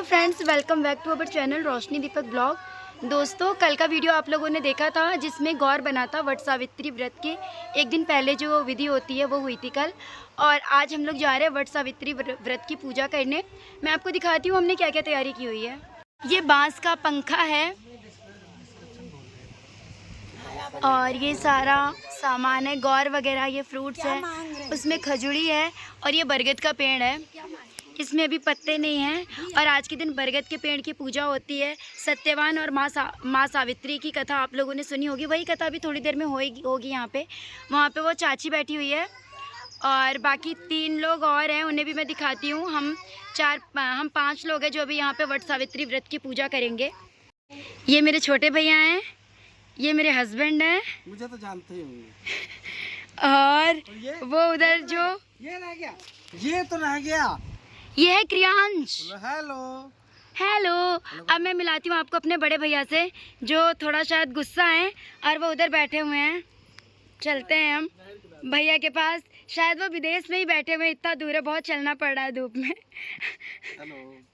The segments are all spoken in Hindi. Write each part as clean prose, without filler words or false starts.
Hello friends, welcome back to our channel Roshni Deepak blog. दोस्तों, कल का वीडियो आप लोगों ने देखा था जिसमें गौर बना था वट सावित्री व्रत के एक दिन पहले जो विधि होती है वो हुई थी कल। और आज हम लोग जा रहे हैं वट सावित्री व्रत की पूजा करने। मैं आपको दिखाती हूँ हमने क्या क्या तैयारी की हुई है। ये बांस का पंखा है और ये सारा सामान है, गौर वगैरह, ये फ्रूट्स है, उसमें खजूरी है और ये बरगद का पेड़ है, इसमें अभी पत्ते नहीं हैं। और आज के दिन बरगद के पेड़ की पूजा होती है। सत्यवान और माँ सावित्री की कथा आप लोगों ने सुनी होगी, वही कथा अभी थोड़ी देर में होगी यहाँ पे। वहाँ पे वो चाची बैठी हुई है और बाकी 3 लोग और हैं, उन्हें भी मैं दिखाती हूँ। हम 5 लोग हैं जो अभी यहाँ पे वट सावित्री व्रत की पूजा करेंगे। ये मेरे छोटे भैया हैं, ये मेरे हस्बैंड हैं, मुझे तो जानते ही होंगे। और वो उधर जो ये रह गया, ये तो रह गया, ये है क्रियांश। Hello hello. अब मैं मिलाती हूँ आपको अपने बड़े भैया से जो थोड़ा शायद गुस्सा हैं और वो उधर बैठे हुए हैं। चलते हैं हम भैया के पास, शायद वो विदेश में ही बैठे हुए हैं, इतना दूर है, बहुत चलना पड़ रहा है धूप में। हेलो।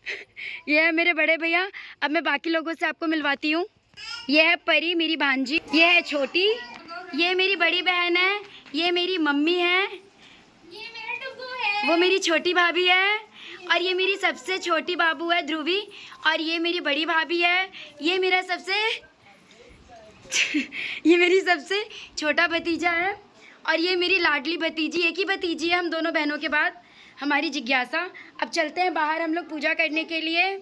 ये है मेरे बड़े भैया। अब मैं बाकी लोगों से आपको मिलवाती हूँ। ये है परी, मेरी भांजी, ये है छोटी, ये मेरी बड़ी बहन है, ये मेरी मम्मी है, ये मेरा टुकू है, वो मेरी छोटी भाभी है, और ये मेरी सबसे छोटी बाबू है ध्रुवी, और ये मेरी बड़ी भाभी है, ये मेरा सबसे ये मेरी सबसे छोटा भतीजा है, और ये मेरी लाडली भतीजी, एक ही भतीजी है हम दोनों बहनों के बाद, हमारी जिज्ञासा। अब चलते हैं बाहर हम लोग पूजा करने के लिए।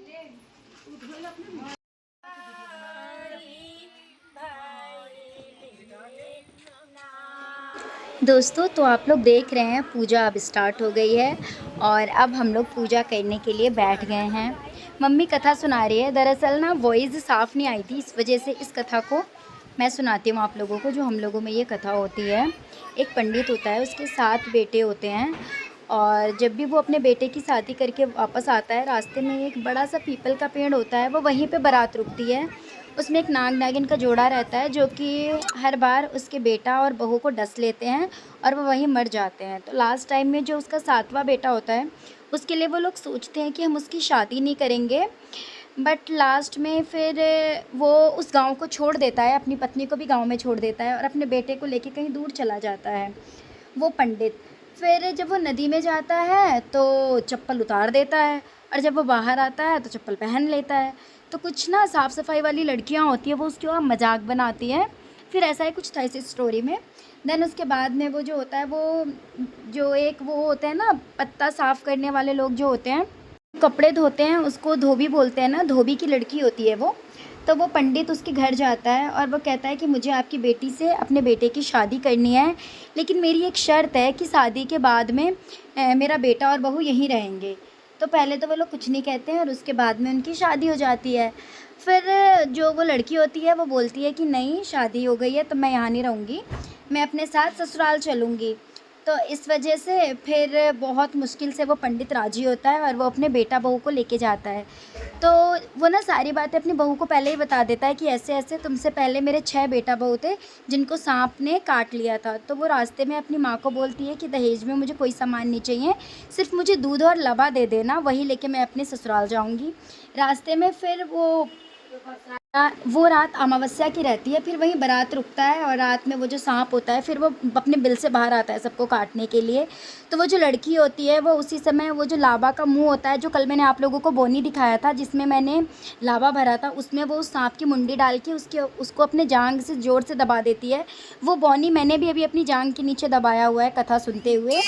दोस्तों, तो आप लोग देख रहे हैं पूजा अब स्टार्ट हो गई है और अब हम लोग पूजा करने के लिए बैठ गए हैं। मम्मी कथा सुना रही है। दरअसल ना वॉइस साफ़ नहीं आई थी, इस वजह से इस कथा को मैं सुनाती हूँ आप लोगों को। जो हम लोगों में ये कथा होती है, एक पंडित होता है, उसके 7 बेटे होते हैं, और जब भी वो अपने बेटे की शादी करके वापस आता है, रास्ते में एक बड़ा सा पीपल का पेड़ होता है, वो वहीं पे बारात रुकती है। उसमें एक नाग नागिन का जोड़ा रहता है जो कि हर बार उसके बेटा और बहू को डस लेते हैं और वो वहीं मर जाते हैं। तो लास्ट टाइम में जो उसका 7वां बेटा होता है, उसके लिए वो लोग सोचते हैं कि हम उसकी शादी नहीं करेंगे, बट लास्ट में फिर वो उस गांव को छोड़ देता है, अपनी पत्नी को भी गांव में छोड़ देता है और अपने बेटे को लेके कहीं दूर चला जाता है वो पंडित। फिर जब वो नदी में जाता है तो चप्पल उतार देता है, और जब वो बाहर आता है तो चप्पल पहन लेता है। तो कुछ ना साफ़ सफाई वाली लड़कियां होती हैं, वो उसके वहाँ मजाक बनाती हैं। फिर ऐसा ही कुछ था इस स्टोरी में। देन उसके बाद में वो जो होता है, वो जो एक वो होते हैं ना पत्ता साफ़ करने वाले लोग जो होते हैं, कपड़े धोते हैं, उसको धोबी बोलते हैं ना, धोबी की लड़की होती है वो। तो वो पंडित उसके घर जाता है और वो कहता है कि मुझे आपकी बेटी से अपने बेटे की शादी करनी है, लेकिन मेरी एक शर्त है कि शादी के बाद में मेरा बेटा और बहू यहीं रहेंगे। तो पहले तो वो लोग कुछ नहीं कहते हैं और उसके बाद में उनकी शादी हो जाती है। फिर जो वो लड़की होती है वो बोलती है कि नहीं, शादी हो गई है तो मैं यहाँ नहीं रहूँगी, मैं अपने साथ ससुराल चलूँगी। तो इस वजह से फिर बहुत मुश्किल से वो पंडित राजी होता है और वो अपने बेटा बहू को लेके जाता है। तो वो ना सारी बातें अपनी बहू को पहले ही बता देता है कि ऐसे ऐसे तुमसे पहले मेरे 6 बेटा बहू थे जिनको सांप ने काट लिया था। तो वो रास्ते में अपनी माँ को बोलती है कि दहेज में मुझे कोई सामान नहीं चाहिए, सिर्फ मुझे दूध और लबा दे देना, वही लेके मैं अपने ससुराल जाऊँगी। रास्ते में फिर वो रात अमावस्या की रहती है। फिर वहीं बारात रुकता है और रात में वो जो सांप होता है फिर वो अपने बिल से बाहर आता है सबको काटने के लिए। तो वो जो लड़की होती है वो उसी समय वो जो लावा का मुंह होता है, जो कल मैंने आप लोगों को बोनी दिखाया था जिसमें मैंने लावा भरा था, उसमें वो उस सांप की मुंडी डाल के उसको अपने जांघ से ज़ोर से दबा देती है। वो बोनी मैंने भी अभी अपनी जांघ के नीचे दबाया हुआ है कथा सुनते हुए।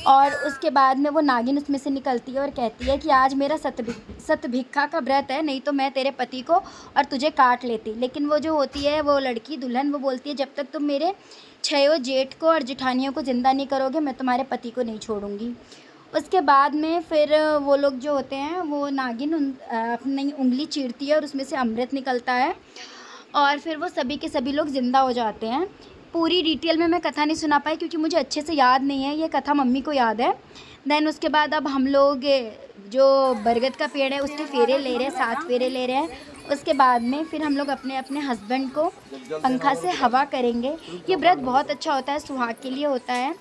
और उसके बाद में वो नागिन उसमें से निकलती है और कहती है कि आज मेरा सतभिक्षा का व्रत है, नहीं तो मैं तेरे पति को और तुझे काट लेती। लेकिन वो जो होती है वो लड़की दुल्हन, वो बोलती है जब तक तुम मेरे 6 जेठ को और जेठानियों को ज़िंदा नहीं करोगे मैं तुम्हारे पति को नहीं छोड़ूंगी। उसके बाद में फिर वो लोग जो होते हैं, वो नागिन अपनी उंगली चीरती है और उसमें से अमृत निकलता है और फिर वो सभी के सभी लोग ज़िंदा हो जाते हैं। पूरी डिटेल में मैं कथा नहीं सुना पाई क्योंकि मुझे अच्छे से याद नहीं है, ये कथा मम्मी को याद है। देन उसके बाद अब हम लोग जो बरगद का पेड़ है उसके फेरे ले रहे हैं, 7 फेरे ले रहे हैं। उसके बाद में फिर हम लोग अपने अपने हस्बैंड को पंखा से हवा करेंगे। ये व्रत बहुत अच्छा होता है, सुहाग के लिए होता है।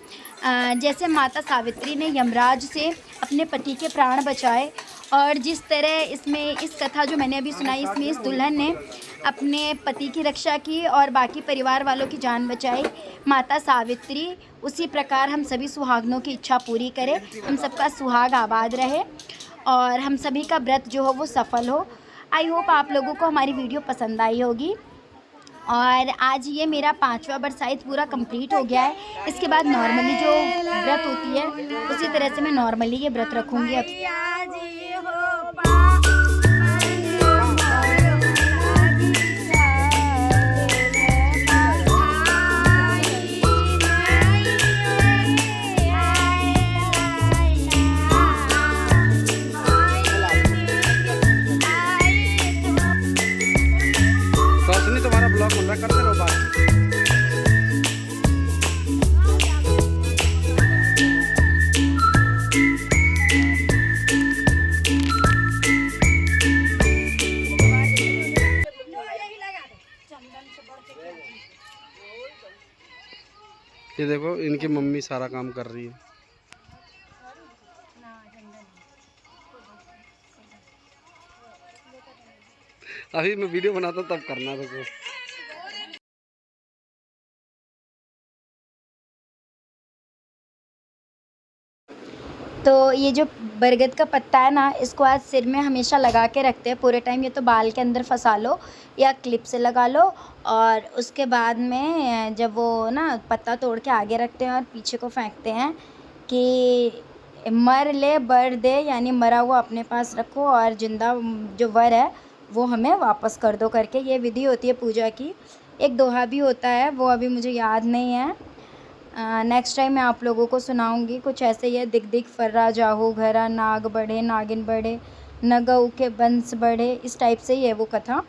जैसे माता सावित्री ने यमराज से अपने पति के प्राण बचाए और जिस तरह इसमें इस कथा जो मैंने अभी सुनाई, इसमें इस दुल्हन ने अपने पति की रक्षा की और बाकी परिवार वालों की जान बचाई, माता सावित्री, उसी प्रकार हम सभी सुहागनों की इच्छा पूरी करें, हम सबका सुहाग आबाद रहे और हम सभी का व्रत जो हो वो सफल हो। आई होप आप लोगों को हमारी वीडियो पसंद आई होगी। और आज ये मेरा 5वां बरसाइत पूरा कंप्लीट हो गया है। इसके बाद नॉर्मली जो व्रत होती है उसी तरह से मैं नॉर्मली ये व्रत रखूँगी अब। रोशनी तुम्हारा ब्लॉग बन रहा है, करते रहो बात। ये देखो इनकी मम्मी सारा काम कर रही है। अभी मैं वीडियो बनाता तब करना देखो। तो ये जो बरगद का पत्ता है ना, इसको आज सिर में हमेशा लगा के रखते हैं पूरे टाइम। ये तो बाल के अंदर फंसा लो या क्लिप से लगा लो और उसके बाद में जब वो ना पत्ता तोड़ के आगे रखते हैं और पीछे को फेंकते हैं कि मर ले बर दे, यानी मरा हुआ अपने पास रखो और जिंदा जो वर है वो हमें वापस कर दो करके ये विधि होती है पूजा की। एक दोहा भी होता है, वो अभी मुझे याद नहीं है, नेक्स्ट टाइम मैं आप लोगों को सुनाऊंगी। कुछ ऐसे ही है, दिख दिख फर्रा जाहो घरा, नाग बढ़े नागिन बढ़े, न गऊ के बंस बढ़े, इस टाइप से ही है वो कथा।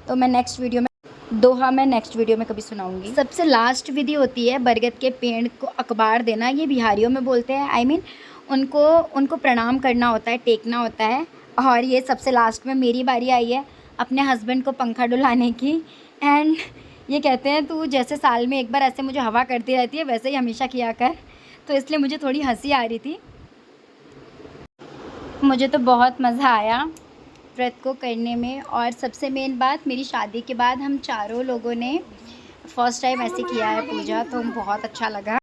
तो मैं नेक्स्ट वीडियो में दोहा मैं नेक्स्ट वीडियो में कभी सुनाऊंगी। सबसे लास्ट विधि होती है बरगद के पेड़ को अखबार देना। ये बिहारियों में बोलते हैं, आई मीन उनको प्रणाम करना होता है, टेकना होता है। और ये सबसे लास्ट में मेरी बारी आई है अपने हस्बैंड को पंखा डुलाने की। एंड ये कहते हैं तू जैसे साल में एक बार ऐसे मुझे हवा करती रहती है वैसे ही हमेशा किया कर, तो इसलिए मुझे थोड़ी हंसी आ रही थी। मुझे तो बहुत मज़ा आया व्रत को करने में। और सबसे मेन बात, मेरी शादी के बाद हम चारों लोगों ने फर्स्ट टाइम ऐसे किया है पूजा, तो बहुत अच्छा लगा।